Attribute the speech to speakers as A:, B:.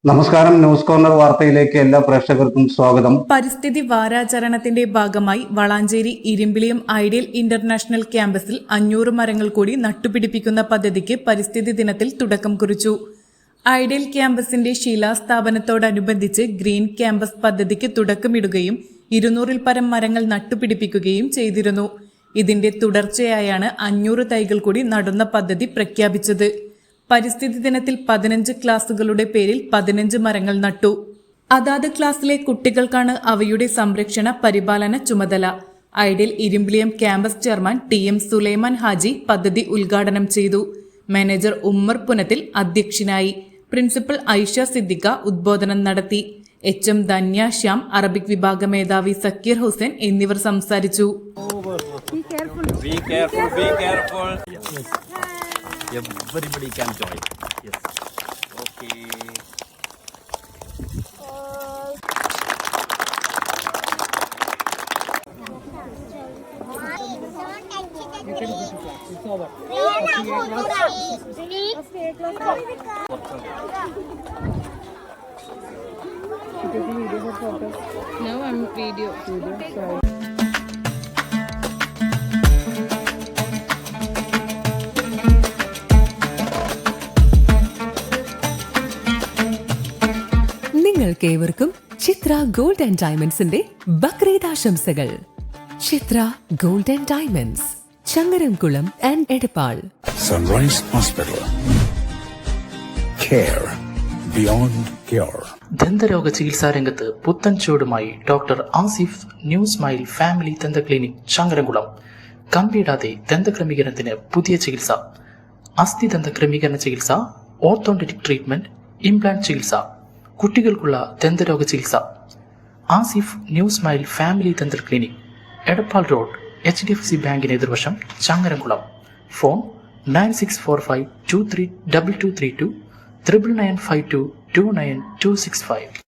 A: നമസ്കാരം. News corner വാർത്തയിലേക്ക് എല്ലാ പ്രേക്ഷകർക്കും സ്വാഗതം.
B: പരിസ്ഥിതി വാരാചരണത്തിന്റെ ഭാഗമായി വളാഞ്ചേരി ഇരുമ്പിളിയം ഐഡിയൽ ഇന്റർനാഷണൽ ക്യാമ്പസിൽ 500 മരങ്ങൾ കൂടി നട്ടുപിടിപ്പിക്കുന്ന പദ്ധതിക്ക് പരിസ്ഥിതി ദിനത്തിൽ തുടക്കം കുറിച്ചു. ഐഡിയൽ ക്യാമ്പസിന്റെ ശിലാസ്ഥാപനത്തോടനുബന്ധിച്ച് ഗ്രീൻ ക്യാമ്പസ് പദ്ധതിക്ക് തുടക്കമിടുകയും 200-ൽ പരം മരങ്ങൾ നട്ടുപിടിപ്പിക്കുകയും ചെയ്തിരുന്നു. ഇതിന്റെ തുടർച്ചയായാണ് 500 തൈകൾ കൂടി നടുന്ന പദ്ധതി പ്രഖ്യാപിച്ചത്. പരിസ്ഥിതി ദിനത്തിൽ 15 ക്ലാസുകളുടെ പേരിൽ 15 മരങ്ങൾ നട്ടു. അതാത് ക്ലാസ്സിലെ കുട്ടികൾക്കാണ് അവയുടെ സംരക്ഷണ പരിപാലന ചുമതല. Ideal Irimbiliyam campus chairman TM Sulaiman Haji പദ്ധതി ഉദ്ഘാടനം ചെയ്തു. മാനേജർ ഉമ്മർ പുനത്തിൽ അധ്യക്ഷനായി. പ്രിൻസിപ്പൽ ഐഷ സിദ്ദിഖ ഉദ്ബോധനം നടത്തി. HM ധന്യ ശ്യാം, അറബിക് വിഭാഗ മേധാവി സക്കീർ ഹുസൈൻ എന്നിവർ സംസാരിച്ചു.
C: Everybody can join. Yes. Okay.
D: It's over.
B: No, I'm video. Sorry.
E: നിങ്ങൾക്കേവർക്കും ചിത്ര ഗോൾഡ് ആൻഡ് ഡയമണ്ട്സിന്റെ ബക്രീദ് ആശംസകൾ. Chithra gold and diamonds, Changaramkulam and Edappal.
F: Sunrise Hospital. Care beyond cure.
G: ദന്തരോഗ ചികിത്സാ രംഗത്ത് പുത്തൻ ചുവടുമായി doctor Asif new smile family ദന്ത ക്ലിനിക്, ചങ്ങരംകുളം. കമ്പിയിടാതെ ദന്തക്രമീകരണത്തിന് പുതിയ ചികിത്സ, അസ്ഥി ദന്ത ക്രമീകരണ ചികിത്സ, ഓർത്തോണ്ടറ്റിക് ട്രീറ്റ്മെന്റ്, ഇംപ്ലാന്റ് ചികിത്സ, കുട്ടികൾക്കുള്ള ദന്തരോഗ ചികിത്സ. Asif new smile family dental clinic, Edappal road, HDFC ബാങ്കിന് എതിർവശം, ചങ്ങരംകുളം. ഫോൺ 9645232232 9995229265.